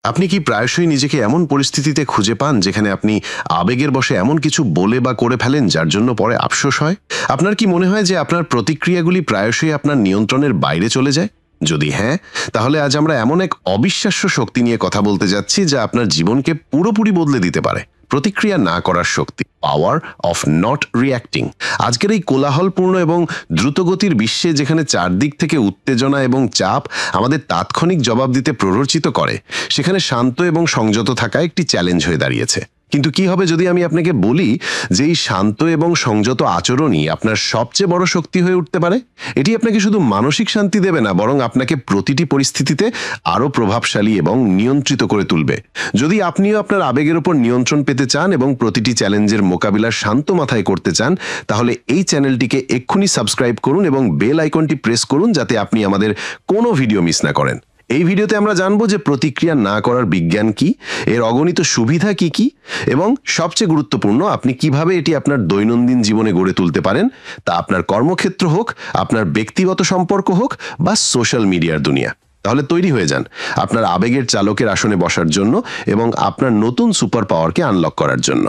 আপনি কি প্রায়শই নিজেকে এমন পরিস্থিতিতে খুঁজে পান যেখানে আপনি আবেগের বশে এমন কিছু বলে বা করে ফেলেন যার জন্য পরে আফসোস হয়? আপনার কি মনে হয় যে আপনার প্রতিক্রিয়াগুলি প্রায়শই আপনার নিয়ন্ত্রণের বাইরে চলে যায়? যদি হ্যাঁ, তাহলে আজ আমরা এমন এক অবিশ্বাস্য শক্তি নিয়ে কথা বলতে যাচ্ছি যা আপনার জীবনকে পুরোপুরি বদলে দিতে পারে। প্রতিক্রিয়া না করার শক্তি, পাওয়ার অফ নট রিয়্যাক্টিং। আজকের এই কোলাহলপূর্ণ এবং দ্রুতগতির বিশ্বে যেখানে চারদিক থেকে উত্তেজনা এবং চাপ আমাদের তাৎক্ষণিক জবাব দিতে প্ররোচিত করে, সেখানে শান্ত এবং সংযত থাকা একটি চ্যালেঞ্জ হয়ে দাঁড়িয়েছে। কিন্তু কি হবে যদি আমি আপনাকে বলি যে এই শান্ত এবং সংযত আচরণই আপনার সবচেয়ে বড় শক্তি হয়ে উঠতে পারে? এটি আপনাকে শুধু মানসিক শান্তি দেবে না, বরং আপনাকে প্রতিটি পরিস্থিতিতে আরও প্রভাবশালী এবং নিয়ন্ত্রিত করে তুলবে। যদি আপনিও আপনার আবেগের উপর নিয়ন্ত্রণ পেতে চান এবং প্রতিটি চ্যালেঞ্জের মোকাবিলা শান্ত মাথায় করতে চান, তাহলে এই চ্যানেলটিকে এক্ষুনি সাবস্ক্রাইব করুন এবং বেল আইকনটি প্রেস করুন যাতে আপনি আমাদের কোনো ভিডিও মিস না করেন। এই ভিডিওতে আমরা জানবো যে প্রতিক্রিয়া না করার বিজ্ঞান কি, এর অগণিত সুবিধা কি কি, এবং সবচেয়ে গুরুত্বপূর্ণ আপনি কিভাবে এটি আপনার দৈনন্দিন জীবনে গড়ে তুলতে পারেন, তা আপনার কর্মক্ষেত্র হোক, আপনার ব্যক্তিগত সম্পর্ক হোক বা সোশ্যাল মিডিয়ার দুনিয়া। তাহলে তৈরি হয়ে যান আপনার আবেগের চালকের আসনে বসার জন্য এবং আপনার নতুন সুপার পাওয়ারকে আনলক করার জন্য।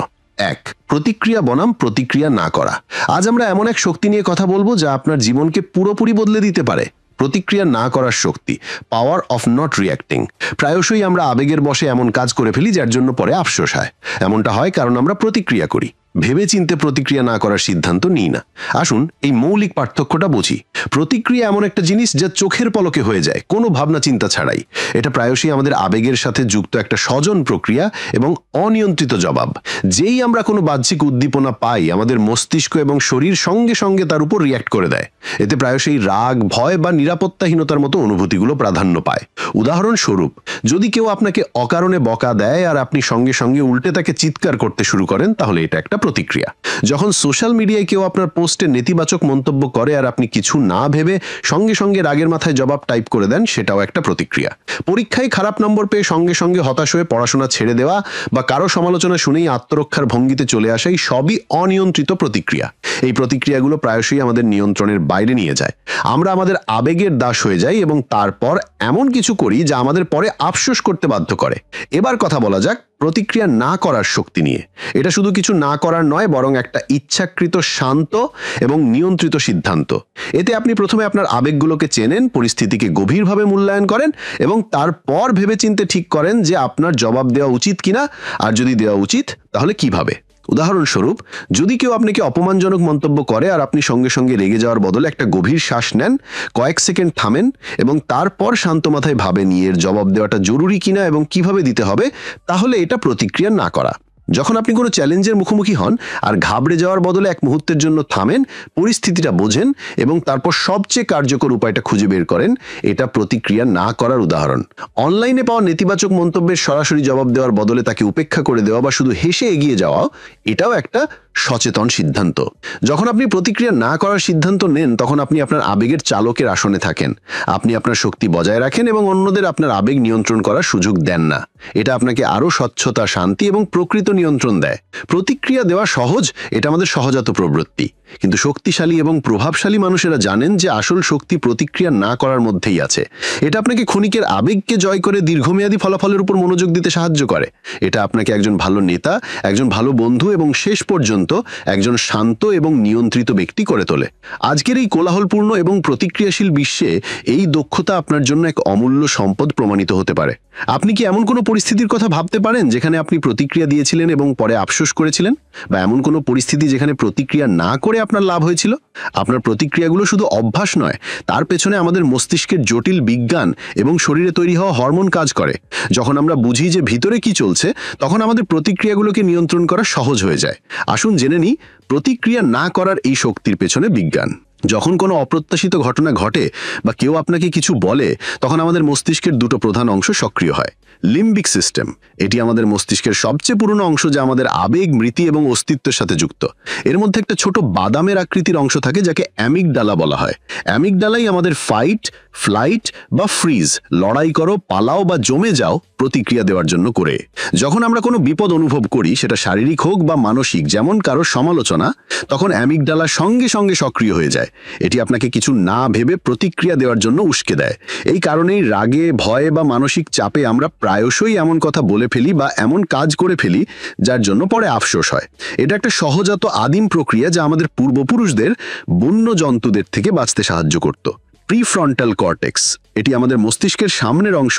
1. প্রতিক্রিয়া বনাম প্রতিক্রিয়া না করা। আজ আমরা এমন এক শক্তি নিয়ে কথা বলবো যা আপনার জীবনকে পুরোপুরি বদলে দিতে পারে। প্রতিক্রিয়া না করার শক্তি, পাওয়ার অফ নট রিয়্যাক্টিং। প্রায়শই আমরা আবেগের বশে এমন কাজ করে ফেলি যার জন্য পরে আফসোস হয়। এমনটা হয় কারণ আমরা প্রতিক্রিয়া করি, ভেবে চিন্তে প্রতিক্রিয়া না করার সিদ্ধান্ত নিই না। আসুন এই মৌলিক পার্থক্যটা বুঝি। প্রতিক্রিয়া এমন একটা জিনিস যা চোখের পলকে হয়ে যায়, কোনো ভাবনা চিন্তা ছাড়াই। এটা প্রায়শই আমাদের আবেগের সাথে যুক্ত একটা স্বজন প্রক্রিয়া এবং অনিয়ন্ত্রিত জবাব। যেই আমরা কোনো বাহ্যিক উদ্দীপনা পাই, আমাদের মস্তিষ্ক এবং শরীর সঙ্গে সঙ্গে তার উপর রিয়্যাক্ট করে দেয়। এতে প্রায়শই রাগ, ভয় বা নিরাপত্তাহীনতার মতো অনুভূতিগুলো প্রাধান্য পায়। উদাহরণস্বরূপ, যদি কেউ আপনাকে অকারণে বকা দেয় আর আপনি সঙ্গে সঙ্গে উল্টে তাকে চিৎকার করতে শুরু করেন, তাহলে এটা একটা প্রতিক্রিয়া। যখন সোশ্যাল মিডিয়ায় কেউ আপনার পোস্টে নেতিবাচক মন্তব্য করে আর আপনি কিছু না ভেবে সঙ্গে সঙ্গে রাগের মাথায় জবাব টাইপ করে দেন, সেটাও একটা প্রতিক্রিয়া। পরীক্ষায় খারাপ নম্বর পেয়ে সঙ্গে সঙ্গে হতাশ হয়ে পড়াশোনা ছেড়ে দেওয়া বা কারো সমালোচনা শুনেই আত্মরক্ষার ভঙ্গিতে চলে আসা, এই সবই অনিয়ন্ত্রিত প্রতিক্রিয়া। এই প্রতিক্রিয়াগুলো প্রায়শই আমাদের নিয়ন্ত্রণের বাইরে নিয়ে যায়। আমরা আমাদের আবেগের দাস হয়ে যাই এবং তারপর এমন কিছু করি যা আমাদের পরে আফসোস করতে বাধ্য করে। এবার কথা বলা যাক প্রতিক্রিয়া না করার শক্তি নিয়ে। এটা শুধু কিছু না করার নয়, বরং একটা ইচ্ছাকৃত শান্ত এবং নিয়ন্ত্রিত সিদ্ধান্ত। এতে আপনি প্রথমে আপনার আবেগগুলোকে চেনেন, পরিস্থিতিকে গভীরভাবে মূল্যায়ন করেন এবং তারপর ভেবেচিন্তে ঠিক করেন যে আপনার জবাব দেওয়া উচিত কিনা, আর যদি দেওয়া উচিত তাহলে কিভাবে। উদাহরণস্বরূপ, যদি কেউ আপনাকে অপমানজনক মন্তব্য করে আর আপনি সঙ্গে সঙ্গে রেগে যাওয়ার বদলে একটা গভীর শ্বাস নেন, কয়েক সেকেন্ড থামেন এবং তারপর শান্ত মাথায় ভাবেন এর জবাব দেওয়াটা জরুরি কিনা এবং কিভাবে দিতে হবে, তাহলে এটা প্রতিক্রিয়া না করা। যখন আপনি কোনো চ্যালেঞ্জের মুখোমুখি হন আর ঘাবড়ে যাওয়ার বদলে এক মুহূর্তের জন্য থামেন, পরিস্থিতিটা বোঝেন এবং তারপর সবচেয়ে কার্যকর উপায়টা খুঁজে বের করেন, এটা প্রতিক্রিয়া না করার উদাহরণ। অনলাইনে পাওয়া নেতিবাচক মন্তব্যের সরাসরি জবাব দেওয়ার বদলে তাকে উপেক্ষা করে দেওয়া বা শুধু হেসে এগিয়ে যাওয়া, এটাও একটা সচেতন সিদ্ধান্ত। যখন আপনি প্রতিক্রিয়া না করার সিদ্ধান্ত নেন, তখন আপনি আপনার আবেগের চালকের আসনে থাকেন। আপনি আপনার শক্তি বজায় রাখেন এবং অন্যদের আপনার আবেগ নিয়ন্ত্রণ করার সুযোগ দেন না। এটা আপনাকে আরও স্বচ্ছতা, শান্তি এবং প্রকৃত নিয়ন্ত্রণ দেয়। প্রতিক্রিয়া দেওয়া সহজ, এটা আমাদের সহজাত প্রবৃত্তি। কিন্তু শক্তিশালী এবং প্রভাবশালী মানুষেরা জানেন যে আসল শক্তি প্রতিক্রিয়া না করার মধ্যেই আছে। এটা আপনাকে ক্ষণিকের আবেগকে জয় করে দীর্ঘমেয়াদী ফলাফলের উপর মনোযোগ দিতে সাহায্য করে। এটা আপনাকে একজন ভালো নেতা, একজন ভালো বন্ধু এবং শেষ পর্যন্ত একজন শান্ত এবং নিয়ন্ত্রিত ব্যক্তি করে তোলে। আজকের এই কোলাহলপূর্ণ এবং প্রতিক্রিয়াশীল বিশ্বে এই দক্ষতা আপনার জন্য এক অমূল্য সম্পদ প্রমাণিত হতে পারে। আপনি কি এমন কোনো পরিস্থিতির কথা ভাবতে পারেন যেখানে আপনি প্রতিক্রিয়া দিয়েছিলেন এবং পরে আফসোস করেছিলেন? বা এমন কোনো পরিস্থিতি যেখানে প্রতিক্রিয়া না করে আপনার লাভ হয়েছিল? আপনার প্রতিক্রিয়াগুলো শুধু অভ্যাস নয়, তার পেছনে আমাদের মস্তিষ্কের জটিল বিজ্ঞান এবং শরীরে তৈরি হওয়া হরমোন কাজ করে। যখন আমরা বুঝি যে ভিতরে কি চলছে, তখন আমাদের প্রতিক্রিয়াগুলোকে নিয়ন্ত্রণ করা সহজ হয়ে যায়। আসুন জেনে নিই প্রতিক্রিয়া না করার এই শক্তির পেছনে বিজ্ঞান। যখন কোনো অপ্রত্যাশিত ঘটনা ঘটে বা কেউ আপনাকে কিছু বলে, তখন আমাদের মস্তিষ্কের দুটো প্রধান অংশ সক্রিয় হয়। লিম্বিক সিস্টেম, এটি আমাদের মস্তিষ্কের সবচেয়ে পুরনো অংশ যা আমাদের আবেগ, স্মৃতি এবং অস্তিত্বের সাথে যুক্ত। এর মধ্যে একটা ছোট বাদামের আকৃতির অংশ থাকে যাকে অ্যামিগডালা বলা হয়। অ্যামিগডালাই আমাদের ফাইট, ফ্লাইট বা ফ্রিজ, লড়াই করো, পালাও বা জমে যাও প্রতিক্রিয়া দেওয়ার জন্য করে। যখন আমরা কোনো বিপদ অনুভব করি, সেটা শারীরিক হোক বা মানসিক, যেমন কারো সমালোচনা, তখন অ্যামিগডালা সঙ্গে সঙ্গে সক্রিয় হয়ে যায়। এটি আপনাকে কিছু না ভেবে প্রতিক্রিয়া দেওয়ার জন্য উস্কে দেয়। এই কারণেই রাগে, ভয়ে বা মানসিক চাপে আমরা প্রায়শই এমন কথা বলে ফেলি বা এমন কাজ করে ফেলি যার জন্য পরে আফসোস হয়। এটা একটা সহজাত আদিম প্রক্রিয়া যা আমাদের পূর্বপুরুষদের বন্য জন্তুদের থেকে বাঁচতে সাহায্য করত। প্রিফ্রন্টাল কর্টেক্স, এটি আমাদের মস্তিষ্কের সামনের অংশ,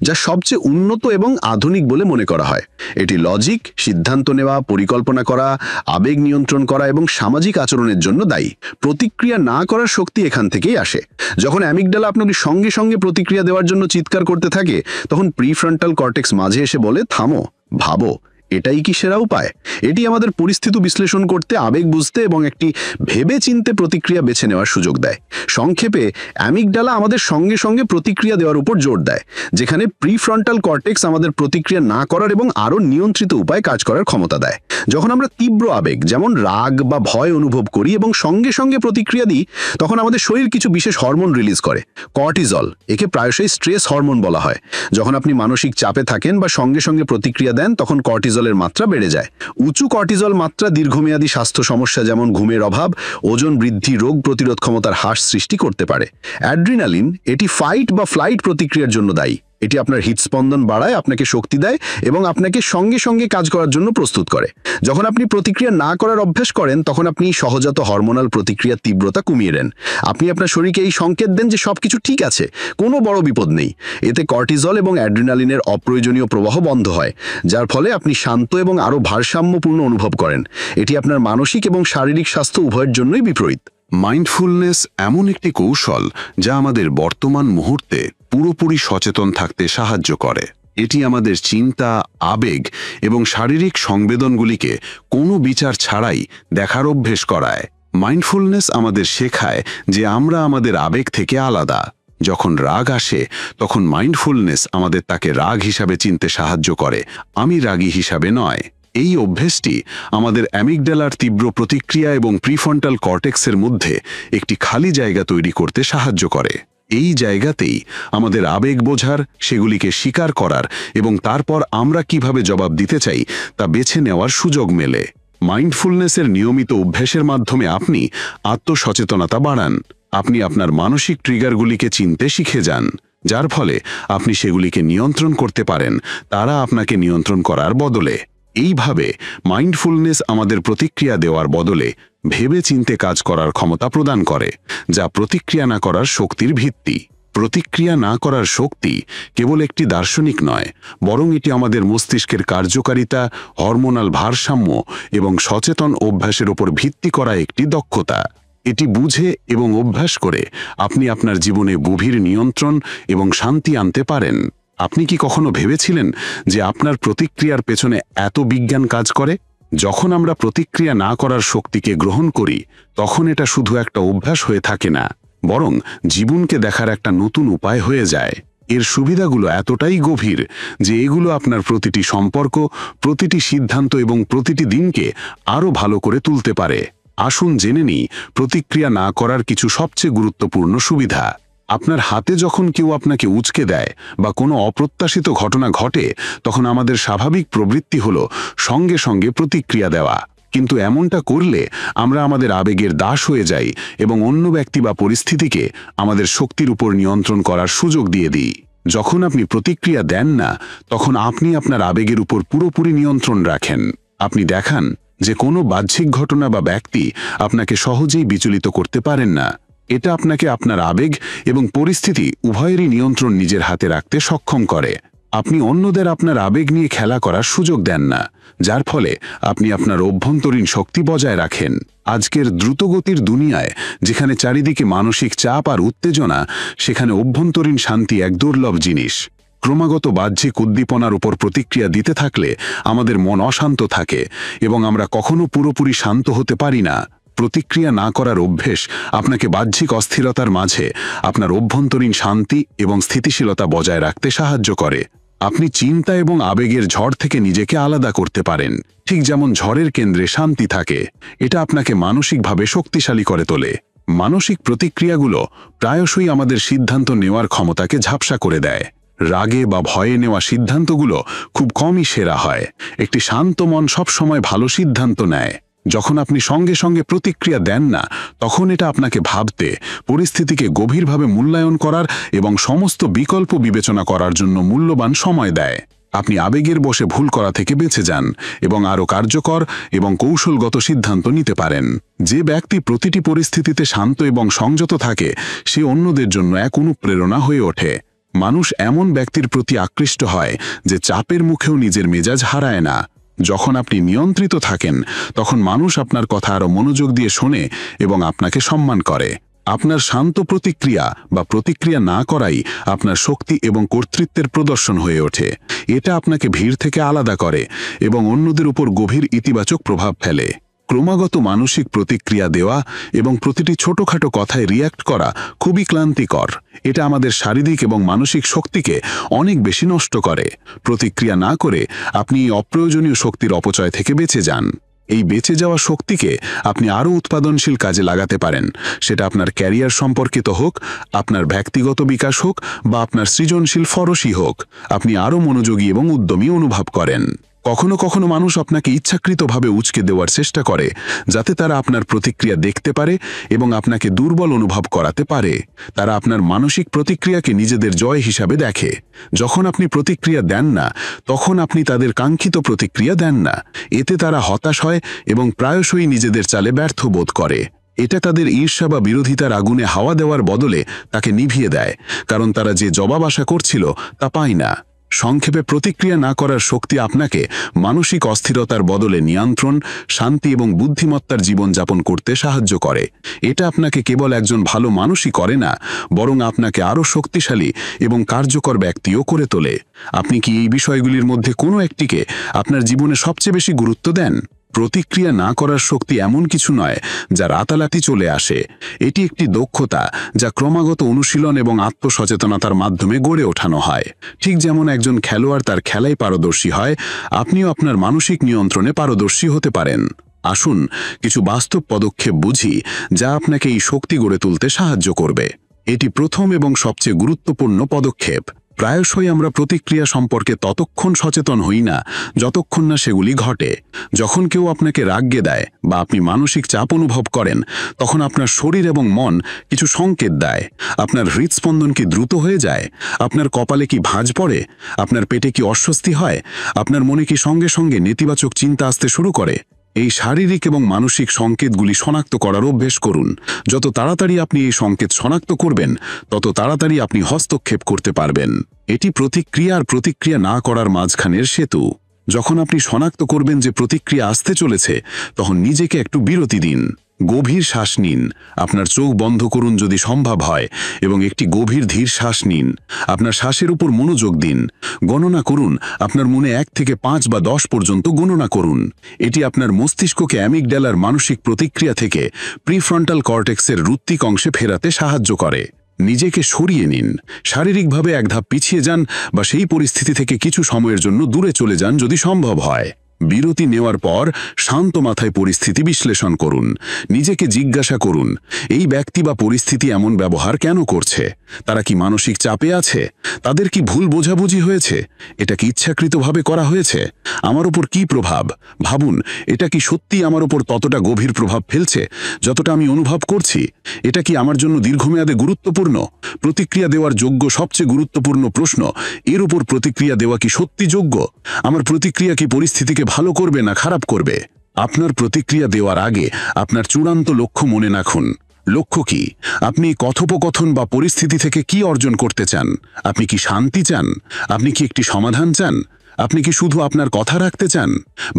যা সবচেয়ে উন্নত এবং আধুনিক বলে মনে করা হয়। এটি লজিক, সিদ্ধান্ত নেওয়া, পরিকল্পনা করা, আবেগ নিয়ন্ত্রণ করা এবং সামাজিক আচরণের জন্য দায়ী। প্রতিক্রিয়া না করার শক্তি এখান থেকেই আসে। যখন অ্যামিগডালা আপনাকে সঙ্গে সঙ্গে প্রতিক্রিয়া দেওয়ার জন্য চিৎকার করতে থাকে, তখন প্রিফ্রন্টাল কর্টেক্স মাঝে এসে বলে, থামো, ভাবো, এটাই কি সেরা উপায়? এটি আমাদের পরিস্থিতি বিশ্লেষণ করতে, আবেগ বুঝতে এবং একটি ভেবে চিনতে প্রতিক্রিয়া বেছে নেওয়ার সুযোগ দেয়। সংক্ষেপে, অ্যামিগডালা আমাদের সঙ্গে সঙ্গে প্রতিক্রিয়া দেওয়ার উপর জোর দেয়, যেখানে প্রিফ্রন্টাল কর্টেক্স আমাদের প্রতিক্রিয়া না করার এবং আরও নিয়ন্ত্রিত উপায়ে কাজ করার ক্ষমতা দেয়। যখন আমরা তীব্র আবেগ যেমন রাগ বা ভয় অনুভব করি এবং সঙ্গে সঙ্গে প্রতিক্রিয়া দিই, তখন আমাদের শরীর কিছু বিশেষ হরমোন রিলিজ করে। কর্টিজল, একে প্রায়শই স্ট্রেস হরমোন বলা হয়। যখন আপনি মানসিক চাপে থাকেন বা সঙ্গে সঙ্গে প্রতিক্রিয়া দেন, তখন কর্টিজলের মাত্রা বেড়ে যায়। উঁচু কর্টিজল মাত্রা দীর্ঘমেয়াদী স্বাস্থ্য সমস্যা যেমন ঘুমের অভাব, ওজন বৃদ্ধি, রোগ প্রতিরোধ ক্ষমতার হ্রাস সৃষ্টি করতে পারে। অ্যাড্রিনালিন, এটি ফাইট বা ফ্লাইট প্রতিক্রিয়ার জন্য দায়ী। এটি আপনার হৃদস্পন্দন বাড়ায়, আপনাকে শক্তি দেয় এবং আপনাকে সঙ্গে সঙ্গে কাজ করার জন্য প্রস্তুত করে। যখন আপনি প্রতিক্রিয়া না করার অভ্যাস করেন, তখন আপনি সহজাত হরমোনাল প্রতিক্রিয়ার তীব্রতা কমিয়ে দেন। আপনি আপনার শরীরকে এই সংকেত দেন যে সবকিছু ঠিক আছে, কোনো বড় বিপদ নেই। এতে কর্টিজল এবং অ্যাড্রিনালিনের অপ্রয়োজনীয় প্রবাহ বন্ধ হয়, যার ফলে আপনি শান্ত এবং আরও ভারসাম্যপূর্ণ অনুভব করেন। এটি আপনার মানসিক এবং শারীরিক স্বাস্থ্য উভয়ের জন্যই বিপরীত। মাইন্ডফুলনেস এমন একটি কৌশল যা আমাদের বর্তমান মুহূর্তে পুরোপুরি সচেতন থাকতে সাহায্য করে। এটি আমাদের চিন্তা, আবেগ এবং শারীরিক সংবেদনগুলিকে কোনো বিচার ছাড়াই দেখার অভ্যেস করায়। মাইন্ডফুলনেস আমাদের শেখায় যে আমরা আমাদের আবেগ থেকে আলাদা। যখন রাগ আসে, তখন মাইন্ডফুলনেস আমাদের তাকে রাগ হিসাবে চিনতে সাহায্য করে, আমি রাগী হিসাবে নয়। এই অভ্যেসটি আমাদের অ্যামিগডালার তীব্র প্রতিক্রিয়া এবং প্রিফ্রন্টাল কর্টেক্সের মধ্যে একটি খালি জায়গা তৈরি করতে সাহায্য করে। এই জায়গাতেই আমাদের আবেগ বোঝার, সেগুলিকে স্বীকার করার এবং তারপর আমরা কিভাবে জবাব দিতে চাই তা বেছে নেওয়ার সুযোগ মেলে। মাইন্ডফুলনেসের নিয়মিত অভ্যাসের মাধ্যমে আপনি আত্মসচেতনতা বাড়ান। আপনি আপনার মানসিক ট্রিগারগুলিকে চিনতে শিখে যান, যার ফলে আপনি সেগুলিকে নিয়ন্ত্রণ করতে পারেন, তারা আপনাকে নিয়ন্ত্রণ করার বদলে। এইভাবে মাইন্ডফুলনেস আমাদের প্রতিক্রিয়া দেওয়ার বদলে ভেবে চিনতে কাজ করার ক্ষমতা প্রদান করে, যা প্রতিক্রিয়া না করার শক্তির ভিত্তি। প্রতিক্রিয়া না করার শক্তি কেবল একটি দার্শনিক নয়, বরং এটি আমাদের মস্তিষ্কের কার্যকারিতা, হরমোনাল ভারসাম্য এবং সচেতন অভ্যাসের উপর ভিত্তি করা একটি দক্ষতা। এটি বুঝে এবং অভ্যাস করে আপনি আপনার জীবনে গভীর নিয়ন্ত্রণ এবং শান্তি আনতে পারেন। আপনি কি কখনো ভেবেছিলেন যে আপনার প্রতিক্রিয়ার পেছনে এত বিজ্ঞান কাজ করে? যখন আমরা প্রতিক্রিয়া না করার শক্তিকে গ্রহণ করি, তখন এটা শুধু একটা অভ্যাস হয়ে থাকে না, বরং জীবনকে দেখার একটা নতুন উপায় হয়ে যায়। এর সুবিধাগুলো এতটাই গভীর যে এগুলো আপনার প্রতিটি সম্পর্ক, প্রতিটি সিদ্ধান্ত এবং প্রতিটি দিনকে আরও ভালো করে তুলতে পারে। আসুন জেনে নিই প্রতিক্রিয়া না করার কিছু সবচেয়ে গুরুত্বপূর্ণ সুবিধা। আপনার হাতে যখন কেউ আপনাকে উচকে দেয় বা কোনো অপ্রত্যাশিত ঘটনা ঘটে, তখন আমাদের স্বাভাবিক প্রবৃত্তি হলো সঙ্গে সঙ্গে প্রতিক্রিয়া দেওয়া। কিন্তু এমনটা করলে আমরা আমাদের আবেগের দাস হয়ে যাই এবং অন্য ব্যক্তি বা পরিস্থিতিকে আমাদের শক্তির উপর নিয়ন্ত্রণ করার সুযোগ দিয়ে দিই। যখন আপনি প্রতিক্রিয়া দেন না, তখন আপনি আপনার আবেগের উপর পুরোপুরি নিয়ন্ত্রণ রাখেন। আপনি দেখান যে কোনো বাহ্যিক ঘটনা বা ব্যক্তি আপনাকে সহজেই বিচলিত করতে পারেন না। এটা আপনাকে আপনার আবেগ এবং পরিস্থিতি উভয়েরই নিয়ন্ত্রণ নিজের হাতে রাখতে সক্ষম করে। আপনি অন্যদের আপনার আবেগ নিয়ে খেলা করার সুযোগ দেন না, যার ফলে আপনি আপনার অভ্যন্তরীণ শক্তি বজায় রাখেন। আজকের দ্রুতগতির দুনিয়ায়, যেখানে চারিদিকে মানসিক চাপ আর উত্তেজনা, সেখানে অভ্যন্তরীণ শান্তি এক দুর্লভ জিনিস। ক্রমাগত বাহ্যিক উদ্দীপনার উপর প্রতিক্রিয়া দিতে থাকলে আমাদের মন অশান্ত থাকে এবং আমরা কখনো পুরোপুরি শান্ত হতে পারি না। প্রতিক্রিয়া না করার অভ্যেস আপনাকে বাহ্যিক অস্থিরতার মাঝে আপনার অভ্যন্তরীণ শান্তি এবং স্থিতিশীলতা বজায় রাখতে সাহায্য করে। আপনি চিন্তা এবং আবেগের ঝড় থেকে নিজেকে আলাদা করতে পারেন, ঠিক যেমন ঝড়ের কেন্দ্রে শান্তি থাকে। এটা আপনাকে মানসিকভাবে শক্তিশালী করে তোলে। মানসিক প্রতিক্রিয়াগুলো প্রায়শই আমাদের সিদ্ধান্ত নেওয়ার ক্ষমতাকে ঝাপসা করে দেয়। রাগে বা ভয়ে নেওয়া সিদ্ধান্তগুলো খুব কমই সেরা হয়। একটি শান্ত মন সবসময় ভালো সিদ্ধান্ত নেয়। যখন আপনি সঙ্গে সঙ্গে প্রতিক্রিয়া দেন না, তখন এটা আপনাকে ভাবতে, পরিস্থিতিকে গভীরভাবে মূল্যায়ন করার এবং সমস্ত বিকল্প বিবেচনা করার জন্য মূল্যবান সময় দেয়। আপনি আবেগের বশে ভুল করা থেকে বেঁচে যান এবং আরও কার্যকর এবং কৌশলগত সিদ্ধান্ত নিতে পারেন। যে ব্যক্তি প্রতিটি পরিস্থিতিতে শান্ত এবং সংযত থাকে, সে অন্যদের জন্য এক অনুপ্রেরণা হয়ে ওঠে। মানুষ এমন ব্যক্তির প্রতি আকৃষ্ট হয় যে চাপের মুখেও নিজের মেজাজ হারায় না। যখন আপনি নিয়ন্ত্রিত থাকেন, তখন মানুষ আপনার কথা আরও মনোযোগ দিয়ে শোনে এবং আপনাকে সম্মান করে। আপনার শান্ত প্রতিক্রিয়া বা প্রতিক্রিয়া না করাই আপনার শক্তি এবং কর্তৃত্বের প্রদর্শন হয়ে ওঠে। এটা আপনাকে ভিড় থেকে আলাদা করে এবং অন্যদের উপর গভীর ইতিবাচক প্রভাব ফেলে। ক্রমাগত মানসিক প্রতিক্রিয়া দেওয়া এবং প্রতিটি ছোটখাটো কথায় রিয়্যাক্ট করা খুবই ক্লান্তিকর। এটা আমাদের শারীরিক এবং মানসিক শক্তিকে অনেক বেশি নষ্ট করে। প্রতিক্রিয়া না করে আপনি অপ্রয়োজনীয় শক্তির অপচয় থেকে বেঁচে যান। এই বেঁচে যাওয়া শক্তিকে আপনি আরও উৎপাদনশীল কাজে লাগাতে পারেন। সেটা আপনার ক্যারিয়ার সম্পর্কিত হোক, আপনার ব্যক্তিগত বিকাশ হোক বা আপনার সৃজনশীল ফরসি হোক। আপনি আরও মনোযোগী এবং উদ্যমী অনুভব করেন। কখনো কখনো মানুষ আপনাকে ইচ্ছাকৃতভাবে উচকে দেওয়ার চেষ্টা করে, যাতে তারা আপনার প্রতিক্রিয়া দেখতে পারে এবং আপনাকে দুর্বল অনুভব করাতে পারে। তারা আপনার মানসিক প্রতিক্রিয়াকে নিজেদের জয় হিসাবে দেখে। যখন আপনি প্রতিক্রিয়া দেন না, তখন আপনি তাদের কাঙ্ক্ষিত প্রতিক্রিয়া দেন না। এতে তারা হতাশ হয় এবং প্রায়শই নিজেদের চালে ব্যর্থ বোধ করে। এটা তাদের ঈর্ষা বা বিরোধিতার আগুনে হাওয়া দেওয়ার বদলে তাকে নিভিয়ে দেয়, কারণ তারা যে জবাব আশা করছিল তা পায় না। সংক্ষেপে, প্রতিক্রিয়া না করার শক্তি আপনাকে মানসিক অস্থিরতার বদলে নিয়ন্ত্রণ, শান্তি এবং বুদ্ধিমত্তার জীবনযাপন করতে সাহায্য করে। এটা আপনাকে কেবল একজন ভালো মানুষই করে না, বরং আপনাকে আরও শক্তিশালী এবং কার্যকর ব্যক্তিও করে তোলে। আপনি কি এই বিষয়গুলির মধ্যে কোনো একটিকে আপনার জীবনে সবচেয়ে বেশি গুরুত্ব দেন? প্রতিক্রিয়া না করার শক্তি এমন কিছু নয় যা রাতারাতি চলে আসে। এটি একটি দক্ষতা যা ক্রমাগত অনুশীলন এবং আত্মসচেতনতার মাধ্যমে গড়ে ওঠানো হয়। ঠিক যেমন একজন খেলোয়াড় তার খেলায় পারদর্শী হয়, আপনিও আপনার মানসিক নিয়ন্ত্রণে পারদর্শী হতে পারেন। আসুন কিছু বাস্তব পদক্ষেপ বুঝি যা আপনাকে এই শক্তি গড়ে তুলতে সাহায্য করবে। এটি প্রথম এবং সবচেয়ে গুরুত্বপূর্ণ পদক্ষেপ। প্রায়শই আমরা প্রতিক্রিয়া সম্পর্কে ততক্ষণ সচেতন হই না যতক্ষণ না সেগুলি ঘটে। যখন কেউ আপনাকে রাগিয়ে দেয় বা আপনি মানসিক চাপ অনুভব করেন, তখন আপনার শরীর এবং মন কিছু সংকেত দেয়। আপনার হৃদস্পন্দন কি দ্রুত হয়ে যায়? আপনার কপালে কি ভাঁজ পড়ে? আপনার পেটে কি অস্বস্তি হয়? আপনার মনে কি সঙ্গে সঙ্গে নেতিবাচক চিন্তা আসতে শুরু করে? এই শারীরিক এবং মানসিক সংকেতগুলি শনাক্ত করার অভ্যেস করুন। যত তাড়াতাড়ি আপনি এই সংকেত শনাক্ত করবেন, তত তাড়াতাড়ি আপনি হস্তক্ষেপ করতে পারবেন। এটি প্রতিক্রিয়া আর প্রতিক্রিয়া না করার মাঝখানের সেতু। যখন আপনি শনাক্ত করবেন যে প্রতিক্রিয়া আসতে চলেছে, তখন নিজেকে একটু বিরতি দিন। গভীর শ্বাস নিন। আপনার চোখ বন্ধ করুন যদি সম্ভব হয় এবং একটি গভীর ধীর শ্বাস নিন। আপনার শ্বাসের উপর মনোযোগ দিন। গণনা করুন। আপনার মনে 1 থেকে 5 বা 10 পর্যন্ত গণনা করুন। এটি আপনার মস্তিষ্ককে অ্যামিগডালার মানসিক প্রতিক্রিয়া থেকে প্রিফ্রন্টাল কর্টেক্সের রুত্তিক অংশে ফেরাতে সাহায্য করে। নিজেকে সরিয়ে নিন। শারীরিকভাবে এক ধাপ পিছিয়ে যান বা সেই পরিস্থিতি থেকে কিছু সময়ের জন্য দূরে চলে যান যদি সম্ভব হয়। বিরতি নেওয়ার পর শান্ত মাথায় পরিস্থিতি বিশ্লেষণ করুন। নিজেকে জিজ্ঞাসা করুন, এই ব্যক্তি বা পরিস্থিতি এমন ব্যবহার কেন করছে? তারা কি মানসিক চাপে আছে? তাদের কি ভুল বোঝাবুঝি হয়েছে? এটা কি ইচ্ছাকৃতভাবে করা হয়েছে? আমার উপর কি প্রভাব? ভাবুন, এটা কি সত্যি আমার উপর ততটা গভীর প্রভাব ফেলছে যতটা আমি অনুভব করছি? এটা কি আমার জন্য দীর্ঘমেয়াদে গুরুত্বপূর্ণ? প্রতিক্রিয়া দেওয়ার যোগ্য সবচেয়ে গুরুত্বপূর্ণ প্রশ্ন, এর উপর প্রতিক্রিয়া দেওয়া কি সত্যি যোগ্য? আমার প্রতিক্রিয়া কি পরিস্থিতিকে ভালো করবে না খারাপ করবে? আপনার প্রতিক্রিয়া দেওয়ার আগে আপনার চূড়ান্ত লক্ষ্য মনে রাখুন। লক্ষ্য কি? আপনি কথোপকথন বা পরিস্থিতি থেকে কি অর্জন করতে চান? আপনি কি শান্তি চান? আপনি কি একটি সমাধান চান? আপনি কি শুধু আপনার কথা রাখতে চান?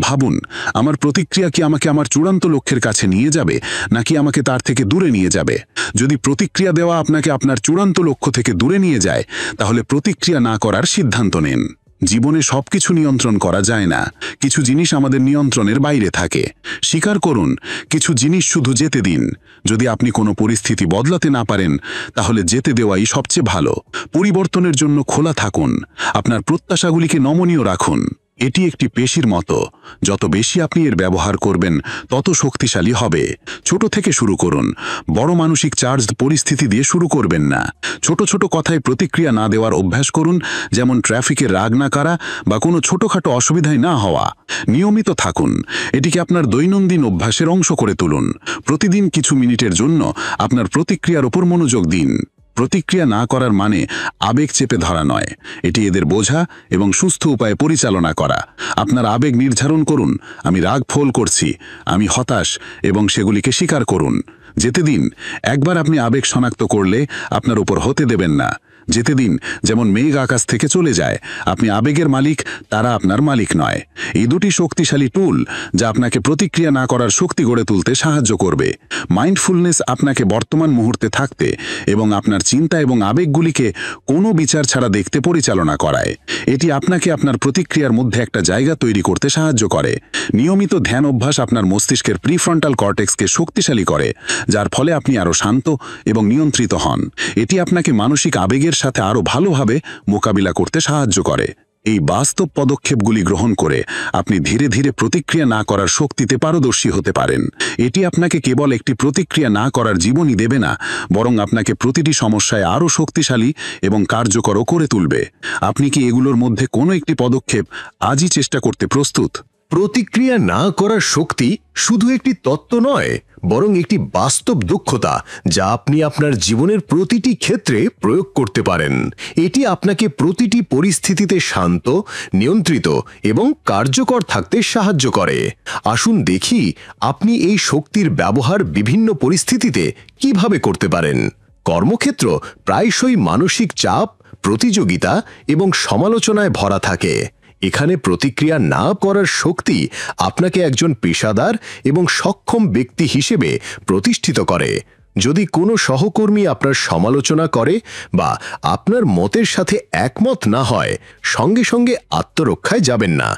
ভাবুন, আমার প্রতিক্রিয়া কি আমাকে আমার চূড়ান্ত লক্ষ্যের কাছে নিয়ে যাবে নাকি আমাকে তার থেকে দূরে নিয়ে যাবে? যদি প্রতিক্রিয়া দেওয়া আপনাকে আপনার চূড়ান্ত লক্ষ্য থেকে দূরে নিয়ে যায়, তাহলে প্রতিক্রিয়া না করার সিদ্ধান্ত নিন। জীবনে সবকিছু নিয়ন্ত্রণ করা যায় না। কিছু জিনিস আমাদের নিয়ন্ত্রণের বাইরে থাকে। স্বীকার করুন, কিছু জিনিস শুধু যেতে দিন। যদি আপনি কোনো পরিস্থিতি বদলাতে না পারেন, তাহলে যেতে দেওয়াই সবচেয়ে ভালো। পরিবর্তনের জন্য খোলা থাকুন। আপনার প্রত্যাশাগুলিকে নমনীয় রাখুন। এটি একটি পেশির মতো, যত বেশি আপনি এর ব্যবহার করবেন তত শক্তিশালী হবে। ছোট থেকে শুরু করুন, বড় মানসিক চার্জড পরিস্থিতি দিয়ে শুরু করবেন না। ছোট ছোট কথায় প্রতিক্রিয়া না দেওয়ার অভ্যাস করুন, যেমন ট্রাফিকে রাগ না করা বা কোনো ছোটখাটো অসুবিধায় না হওয়া। নিয়মিত থাকুন, এটিকে আপনার দৈনন্দিন অভ্যাসের অংশ করে তুলুন। প্রতিদিন কিছু মিনিটের জন্য আপনার প্রতিক্রিয়ার ওপর মনোযোগ দিন। প্রতিক্রিয়া না করার মানে আবেগ চেপে ধরা নয়, এটি এদের বোঝা এবং সুস্থ উপায়ে পরিচালনা করা। আপনার আবেগ নির্ধারণ করুন, আমি রাগ ফোল করছি, আমি হতাশ, এবং সেগুলিকে স্বীকার করুন। যেতে দিন, একবার আপনি আবেগ শনাক্ত করলে আপনার উপর হতে দেবেন না। যেতে দিন, যেমন মেঘ আকাশ থেকে চলে যায়। আপনি আবেগের মালিক, তারা আপনার মালিক নয়। এই দুটি শক্তিশালী টুল যা আপনাকে প্রতিক্রিয়া না করার শক্তি গড়ে তুলতে সাহায্য করবে। মাইন্ডফুলনেস আপনাকে বর্তমান মুহূর্তে থাকতে এবং আপনার চিন্তা এবং আবেগগুলিকে কোনো বিচার ছাড়া দেখতে পরিচালনা করায়। এটি আপনাকে আপনার প্রতিক্রিয়ার মধ্যে একটা জায়গা তৈরি করতে সাহায্য করে। নিয়মিত ধ্যান অভ্যাস আপনার মস্তিষ্কের প্রিফ্রন্টাল কর্টেক্সকে শক্তিশালী করে, যার ফলে আপনি আরও শান্ত এবং নিয়ন্ত্রিত হন। এটি আপনাকে মানসিক আবেগের সাথে আরও ভালোভাবে মোকাবিলা করতে সাহায্য করে। এই বাস্তব পদক্ষেপগুলি গ্রহণ করে আপনি ধীরে ধীরে প্রতিক্রিয়া না করার শক্তিতে পারদর্শী হতে পারেন। এটি আপনাকে কেবল একটি প্রতিক্রিয়া না করার জীবনই দেবে না, বরং আপনাকে প্রতিটি সমস্যায় আরও শক্তিশালী এবং কার্যকরও করে তুলবে। আপনি কি এগুলোর মধ্যে কোনো একটি পদক্ষেপ আজই চেষ্টা করতে প্রস্তুত? প্রতিক্রিয়া না করার শক্তি শুধু একটি তত্ত্ব নয়, বরং একটি বাস্তব দক্ষতা যা আপনি আপনার জীবনের প্রতিটি ক্ষেত্রে প্রয়োগ করতে পারেন। এটি আপনাকে প্রতিটি পরিস্থিতিতে শান্ত, নিয়ন্ত্রিত এবং কার্যকর থাকতে সাহায্য করে। আসুন দেখি আপনি এই শক্তির ব্যবহার বিভিন্ন পরিস্থিতিতে কিভাবে করতে পারেন। কর্মক্ষেত্র প্রায়শই মানসিক চাপ, প্রতিযোগিতা এবং সমালোচনায় ভরা থাকে। এখানে প্রতিক্রিয়া না করার শক্তি আপনাকে একজন পেশাদার এবং সক্ষম ব্যক্তি হিসেবে প্রতিষ্ঠিত করে। যদি কোনো সহকর্মী আপনার সমালোচনা করে বা আপনার মতের সাথে একমত না হয়, সঙ্গে সঙ্গে আত্মরক্ষায় যাবেন না।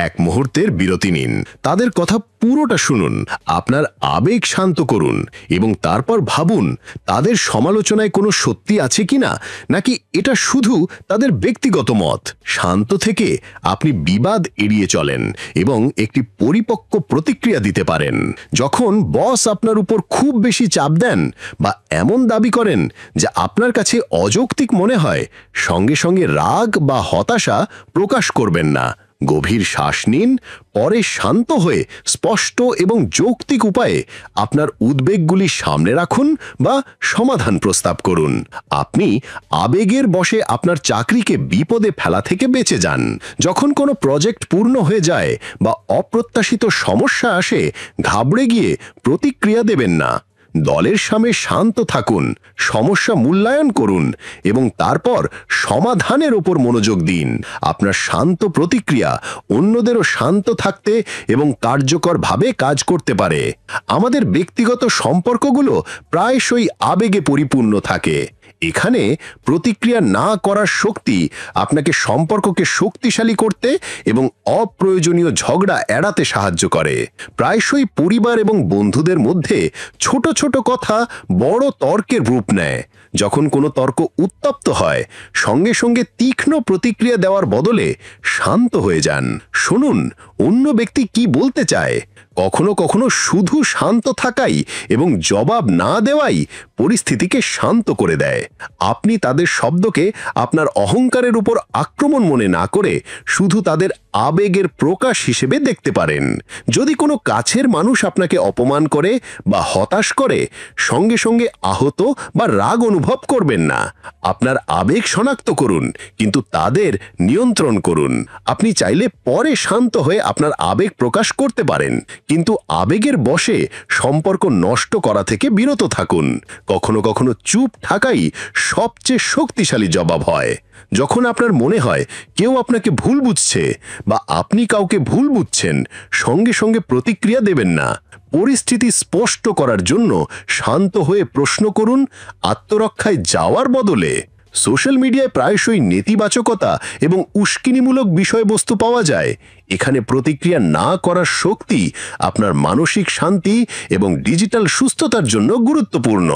এক মুহূর্তের বিরতি নিন, তাদের কথা পুরোটা শুনুন, আপনার আবেগ শান্ত করুন এবং তারপর ভাবুন তাদের সমালোচনায় কোনো সত্যি আছে কিনা, নাকি এটা শুধু তাদের ব্যক্তিগত মত। শান্ত থেকে আপনি বিবাদ এড়িয়ে চলেন এবং একটি পরিপক্ক প্রতিক্রিয়া দিতে পারেন। যখন বস আপনার উপর খুব বেশি চাপ দেন বা এমন দাবি করেন যা আপনার কাছে অযৌক্তিক মনে হয়, সঙ্গে সঙ্গে রাগ বা হতাশা প্রকাশ করবেন না। গভীর শ্বাস নিন, পরে শান্ত হয়ে স্পষ্ট এবং যৌক্তিক উপায়ে আপনার উদ্বেগগুলি সামনে রাখুন বা সমাধান প্রস্তাব করুন। আপনি আবেগের বশে আপনার চাকরিকে বিপদে ফেলা থেকে বেঁচে যান। যখন কোনো প্রজেক্ট পূর্ণ হয়ে যায় বা অপ্রত্যাশিত সমস্যা আসে, ঘাবড়ে গিয়ে প্রতিক্রিয়া দেবেন না। দলের সামনে শান্ত থাকুন, সমস্যা মূল্যায়ন করুন এবং তারপর সমাধানের ওপর মনোযোগ দিন। আপনার শান্ত প্রতিক্রিয়া অন্যদেরও শান্ত থাকতে এবং কার্যকরভাবে কাজ করতে পারে। আমাদের ব্যক্তিগত সম্পর্কগুলো প্রায়শই আবেগে পরিপূর্ণ থাকে। এখানে প্রতিক্রিয়া না করার শক্তি আপনাকে সম্পর্ককে শক্তিশালী করতে এবং অপ্রয়োজনীয় ঝগড়া এড়াতে সাহায্য করে। প্রায়শই পরিবার এবং বন্ধুদের মধ্যে ছোট ছোট কথা বড় তর্কের রূপ নেয়। যখন কোনো তর্ক উত্তপ্ত হয়, সঙ্গে সঙ্গে তীক্ষ্ণ প্রতিক্রিয়া দেওয়ার বদলে শান্ত হয়ে যান। শুনুন অন্য ব্যক্তি কি বলতে চায়। কখনো কখনো শুধু শান্ত থাকাই এবং জবাব না দেওয়াই পরিস্থিতিকে শান্ত করে দেয়। আপনি তাদের শব্দকে আপনার অহংকারের উপর আক্রমণ মনে না করে শুধু তাদের আবেগের প্রকাশ হিসেবে দেখতে পারেন। যদি কোনো কাছের মানুষ আপনাকে অপমান করে বা হতাশ করে, সঙ্গে সঙ্গে আহত বা রাগ অনুভব করবেন না। আপনার আবেগ শনাক্ত করুন, কিন্তু তাদের নিয়ন্ত্রণ করুন। আপনি চাইলে পরে শান্ত হয়ে আপনার আবেগ প্রকাশ করতে পারেন, কিন্তু আবেগের বশে সম্পর্ক নষ্ট করা থেকে বিরত থাকুন। কখনো কখনো চুপ থাকাই সবচেয়ে শক্তিশালী জবাব হয়। যখন আপনার মনে হয় কেউ আপনাকে ভুল বুঝছে বা আপনি কাউকে ভুল বুঝছেন, সঙ্গে সঙ্গে প্রতিক্রিয়া দেবেন না। পরিস্থিতি স্পষ্ট করার জন্য শান্ত হয়ে প্রশ্ন করুন, আত্মরক্ষায় যাওয়ার বদলে। সোশ্যাল মিডিয়ায় প্রায়শই নেতিবাচকতা এবং উস্কিনিমূলক বিষয়বস্তু পাওয়া যায়। এখানে প্রতিক্রিয়া না করার শক্তি আপনার মানসিক শান্তি এবং ডিজিটাল সুস্থতার জন্য গুরুত্বপূর্ণ।